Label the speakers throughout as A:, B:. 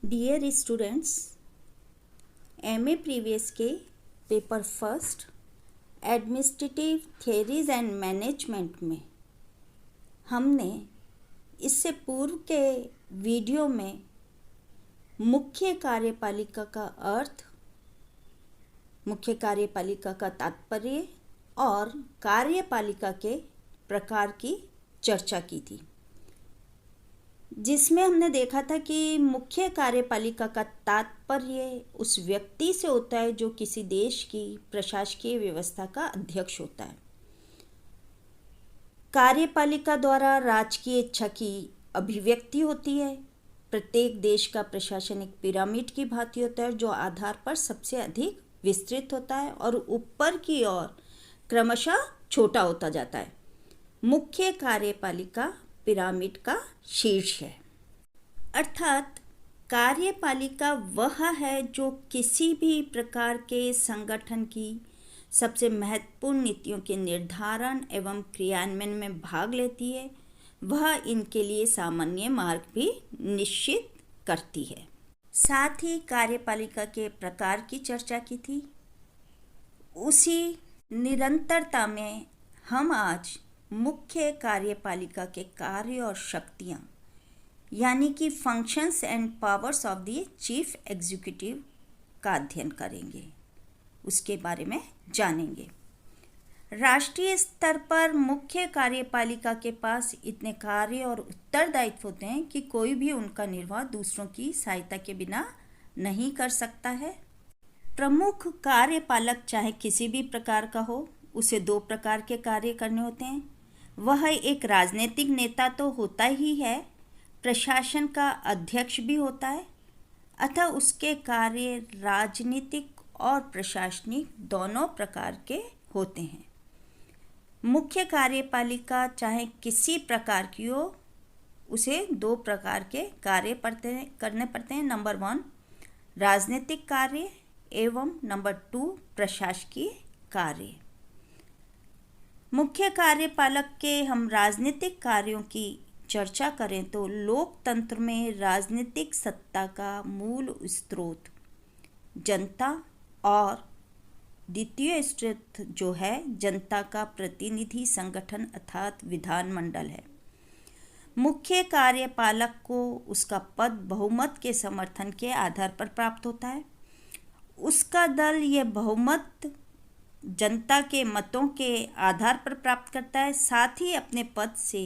A: Dear students, MA previous के paper first administrative theories and management में हमने इससे पूर्व के वीडियो में मुख्य कार्यपालिका का अर्थ, मुख्य कार्यपालिका का तात्पर्य और कार्यपालिका के प्रकार की चर्चा की थी, जिसमें हमने देखा था कि मुख्य कार्यपालिका का तात्पर्य उस व्यक्ति से होता है जो किसी देश की प्रशासकीय व्यवस्था का अध्यक्ष होता है। कार्यपालिका द्वारा राजकीय इच्छा की अभिव्यक्ति होती है। प्रत्येक देश का प्रशासन एक पिरामिड की भांति होता है जो आधार पर सबसे अधिक विस्तृत होता है और ऊपर की ओर क्रमशः छोटा होता जाता है। मुख्य कार्यपालिका पिरामिड का शीर्ष है, अर्थात कार्यपालिका वह है जो किसी भी प्रकार के संगठन की सबसे महत्वपूर्ण नीतियों के निर्धारण एवं क्रियान्वयन में भाग लेती है। वह इनके लिए सामान्य मार्ग भी निश्चित करती है। साथ ही कार्यपालिका के प्रकार की चर्चा की थी। उसी निरंतरता में हम आज मुख्य कार्यपालिका के कार्य और शक्तियाँ यानी कि functions and powers of the chief executive का अध्ययन करेंगे, उसके बारे में जानेंगे। राष्ट्रीय स्तर पर मुख्य कार्यपालिका के पास इतने कार्य और उत्तरदायित्व होते हैं कि कोई भी उनका निर्वाह दूसरों की सहायता के बिना नहीं कर सकता है। प्रमुख कार्यपालक चाहे किसी भी प्रकार का हो, उसे दो प्रकार के कार्य करने होते हैं। वह एक राजनीतिक नेता तो होता ही है, प्रशासन का अध्यक्ष भी होता है, अतः उसके कार्य राजनीतिक और प्रशासनिक दोनों प्रकार के होते हैं। मुख्य कार्यपालिका चाहे किसी प्रकार की हो, उसे दो प्रकार के कार्य करने पड़ते हैं। नंबर 1 राजनीतिक कार्य एवं नंबर 2 प्रशासकीय कार्य। मुख्य कार्यपालक के हम राजनीतिक कार्यों की चर्चा करें तो लोकतंत्र में राजनीतिक सत्ता का मूल स्रोत जनता और द्वितीय स्रोत जो है जनता का प्रतिनिधि संगठन अर्थात विधानमंडल है। मुख्य कार्यपालक को उसका पद बहुमत के समर्थन के आधार पर प्राप्त होता है। उसका दल यह बहुमत जनता के मतों के आधार पर प्राप्त करता है। साथ ही अपने पद से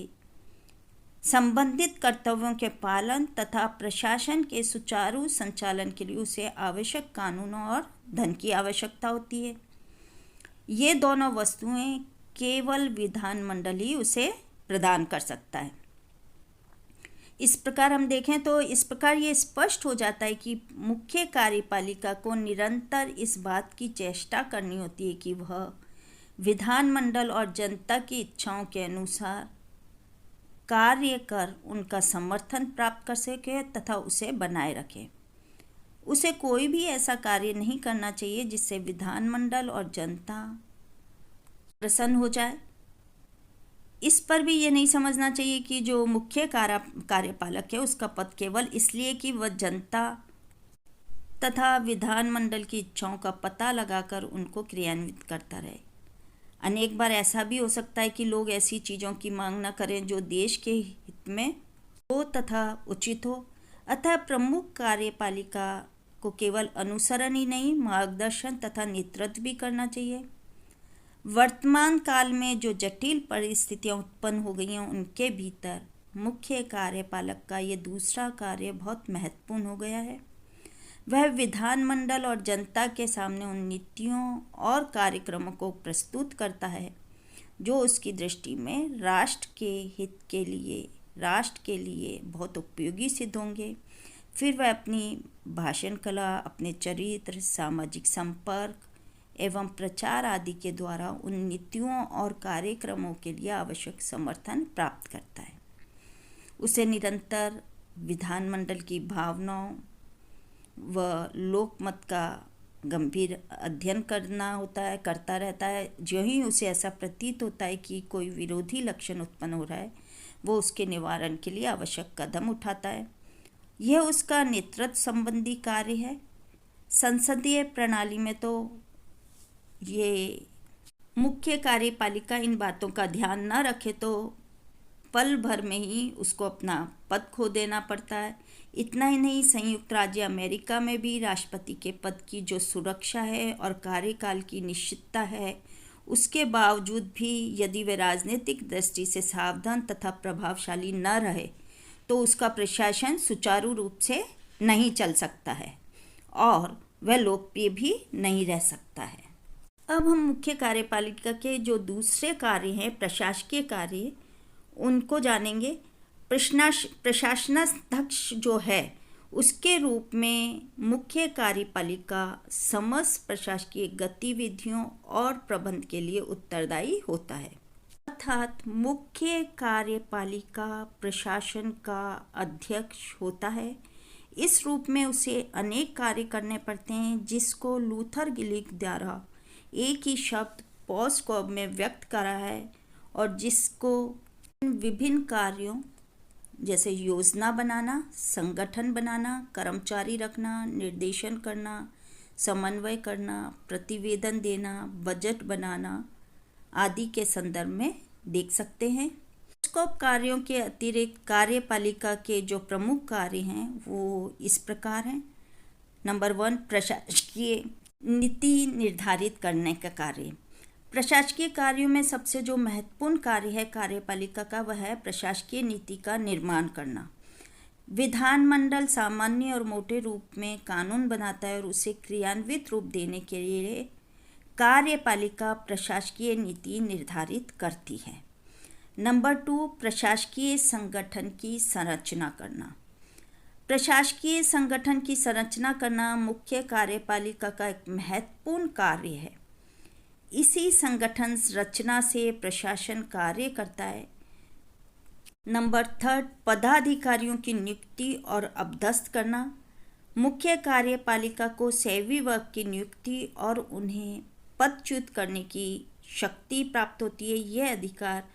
A: संबंधित कर्तव्यों के पालन तथा प्रशासन के सुचारू संचालन के लिए उसे आवश्यक कानूनों और धन की आवश्यकता होती है। ये दोनों वस्तुएं केवल विधानमंडल ही उसे प्रदान कर सकता है। इस प्रकार हम देखें तो इस प्रकार ये स्पष्ट हो जाता है कि मुख्य कार्यपालिका को निरंतर इस बात की चेष्टा करनी होती है कि वह विधानमंडल और जनता की इच्छाओं के अनुसार कार्य कर उनका समर्थन प्राप्त कर सके तथा उसे बनाए रखे। उसे कोई भी ऐसा कार्य नहीं करना चाहिए जिससे विधानमंडल और जनता प्रसन्न हो जाए। इस पर भी ये नहीं समझना चाहिए कि जो मुख्य कार्यपालक है उसका पद केवल इसलिए कि वह जनता तथा विधानमंडल की इच्छाओं का पता लगाकर उनको क्रियान्वित करता रहे। अनेक बार ऐसा भी हो सकता है कि लोग ऐसी चीज़ों की मांग न करें जो देश के हित में हो तथा उचित हो। अतः प्रमुख कार्यपालिका को केवल अनुसरण ही नहीं, मार्गदर्शन तथा नेतृत्व भी करना चाहिए। वर्तमान काल में जो जटिल परिस्थितियां उत्पन्न हो गई हैं उनके भीतर मुख्य कार्यपालक का ये दूसरा कार्य बहुत महत्वपूर्ण हो गया है। वह विधानमंडल और जनता के सामने उन नीतियों और कार्यक्रमों को प्रस्तुत करता है जो उसकी दृष्टि में राष्ट्र के लिए बहुत उपयोगी सिद्ध होंगे। फिर वह अपनी भाषण कला, अपने चरित्र, सामाजिक संपर्क एवं प्रचार आदि के द्वारा उन नीतियों और कार्यक्रमों के लिए आवश्यक समर्थन प्राप्त करता है। उसे निरंतर विधानमंडल की भावनाओं व लोकमत का गंभीर अध्ययन करता रहता है। जो ही उसे ऐसा प्रतीत होता है कि कोई विरोधी लक्षण उत्पन्न हो रहा है, वो उसके निवारण के लिए आवश्यक कदम उठाता है। यह उसका नेतृत्व संबंधी कार्य है। संसदीय प्रणाली में तो ये मुख्य कार्यपालिका इन बातों का ध्यान न रखे तो पल भर में ही उसको अपना पद खो देना पड़ता है। इतना ही नहीं, संयुक्त राज्य अमेरिका में भी राष्ट्रपति के पद की जो सुरक्षा है और कार्यकाल की निश्चितता है, उसके बावजूद भी यदि वे राजनीतिक दृष्टि से सावधान तथा प्रभावशाली न रहे तो उसका प्रशासन सुचारू रूप से नहीं चल सकता है और वह लोकप्रिय भी नहीं रह सकता है। अब हम मुख्य कार्यपालिका के जो दूसरे कार्य हैं, प्रशासकीय कार्य, उनको जानेंगे। प्रशासनाध्यक्ष जो है उसके रूप में मुख्य कार्यपालिका समस्त प्रशासकीय गतिविधियों और प्रबंध के लिए उत्तरदायी होता है। अर्थात मुख्य कार्यपालिका प्रशासन का अध्यक्ष होता है। इस रूप में उसे अनेक कार्य करने पड़ते हैं, जिसको लूथर गिलिग द्वारा एक ही शब्द पॉस्कॉब में व्यक्त करा है और जिसको विभिन्न कार्यों जैसे योजना बनाना, संगठन बनाना, कर्मचारी रखना, निर्देशन करना, समन्वय करना, प्रतिवेदन देना, बजट बनाना आदि के संदर्भ में देख सकते हैं। पॉस्कॉब कार्यों के अतिरिक्त कार्यपालिका के जो प्रमुख कार्य हैं वो इस प्रकार हैं। नंबर 1, प्रशासकीय नीति निर्धारित करने का कार्य। प्रशासकीय कार्यों में सबसे जो महत्वपूर्ण कार्य है कार्यपालिका का, वह है प्रशासकीय नीति का निर्माण करना। विधानमंडल सामान्य और मोटे रूप में कानून बनाता है और उसे क्रियान्वित रूप देने के लिए कार्यपालिका प्रशासकीय नीति निर्धारित करती है। नंबर 2, प्रशासकीय संगठन की संरचना करना। प्रशासकीय संगठन की संरचना करना मुख्य कार्यपालिका का एक महत्वपूर्ण कार्य है। इसी संगठन रचना से प्रशासन कार्य करता है। नंबर 3, पदाधिकारियों की नियुक्ति और अपदस्थ करना। मुख्य कार्यपालिका को सेवी वर्ग की नियुक्ति और उन्हें पदच्युत करने की शक्ति प्राप्त होती है। यह अधिकार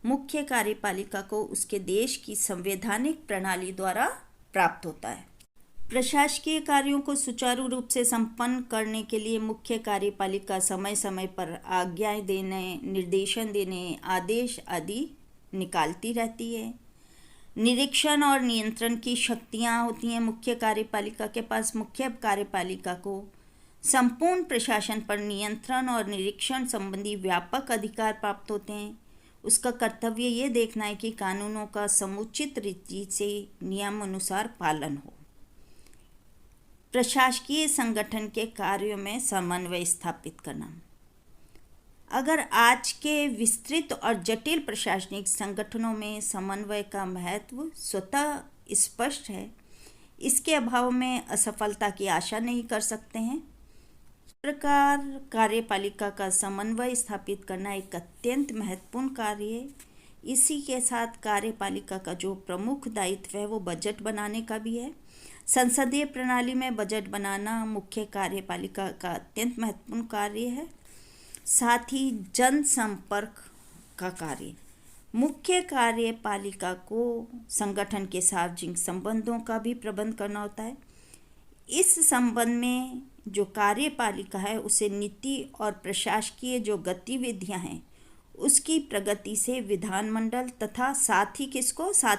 A: मुख्य कार्यपालिका को उसके देश की संवैधानिक प्रणाली द्वारा प्राप्त होता है। प्रशासकीय कार्यों को सुचारू रूप से संपन्न करने के लिए मुख्य कार्यपालिका समय समय पर आज्ञाएं देने, निर्देशन देने, आदेश आदि निकालती रहती है। निरीक्षण और नियंत्रण की शक्तियां होती हैं मुख्य कार्यपालिका के पास। मुख्य कार्यपालिका को संपूर्ण प्रशासन पर नियंत्रण और निरीक्षण संबंधी व्यापक अधिकार प्राप्त होते हैं। उसका कर्तव्य ये देखना है कि कानूनों का समुचित रीति से नियमानुसार पालन हो। प्रशासकीय संगठन के कार्यों में समन्वय स्थापित करना। अगर आज के विस्तृत और जटिल प्रशासनिक संगठनों में समन्वय का महत्व स्वतः स्पष्ट है, इसके अभाव में असफलता की आशा नहीं कर सकते हैं। इस प्रकार कार्यपालिका का समन्वय स्थापित करना एक अत्यंत महत्वपूर्ण कार्य है। इसी के साथ कार्यपालिका का जो प्रमुख दायित्व है वो बजट बनाने का भी है। संसदीय प्रणाली में बजट बनाना मुख्य कार्यपालिका का अत्यंत महत्वपूर्ण कार्य है। साथ ही जनसंपर्क का कार्य। मुख्य कार्यपालिका को संगठन के सार्वजनिक संबंधों का भी प्रबंध करना होता है। इस संबंध में जो कार्यपालिका है उसे नीति और प्रशासकीय जो गतिविधियां हैं उसकी प्रगति से विधानमंडल तथा साथ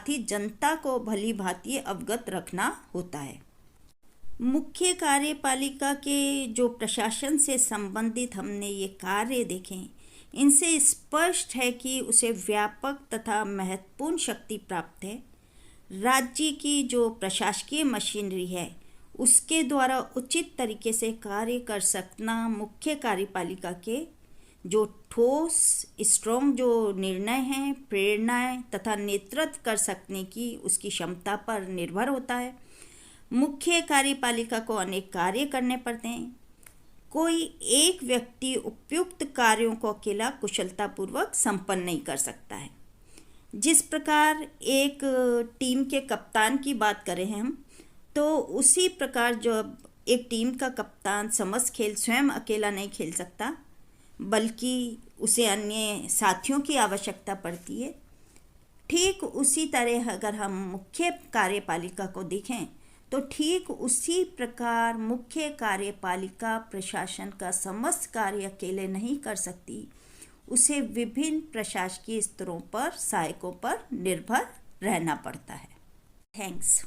A: ही जनता को भली भांति अवगत रखना होता है। मुख्य कार्यपालिका के जो प्रशासन से संबंधित हमने ये कार्य देखे, इनसे स्पष्ट है कि उसे व्यापक तथा महत्वपूर्ण शक्ति प्राप्त है। राज्य की जो प्रशासकीय मशीनरी है उसके द्वारा उचित तरीके से कार्य कर सकना मुख्य कार्यपालिका के जो ठोस स्ट्रॉन्ग जो निर्णय हैं, प्रेरणाएं तथा नेतृत्व कर सकने की उसकी क्षमता पर निर्भर होता है। मुख्य कार्यपालिका को अनेक कार्य करने पड़ते हैं। कोई एक व्यक्ति उपयुक्त कार्यों को अकेला कुशलतापूर्वक संपन्न नहीं कर सकता है। जिस प्रकार एक टीम के कप्तान की बात करें हम, तो उसी प्रकार जब एक टीम का कप्तान समस्त खेल स्वयं अकेला नहीं खेल सकता, बल्कि उसे अन्य साथियों की आवश्यकता पड़ती है। ठीक उसी तरह अगर हम मुख्य कार्यपालिका को देखें तो ठीक उसी प्रकार मुख्य कार्यपालिका प्रशासन का समस्त कार्य अकेले नहीं कर सकती। उसे विभिन्न प्रशासकीय स्तरों पर सहायकों पर निर्भर रहना पड़ता है। थैंक्स।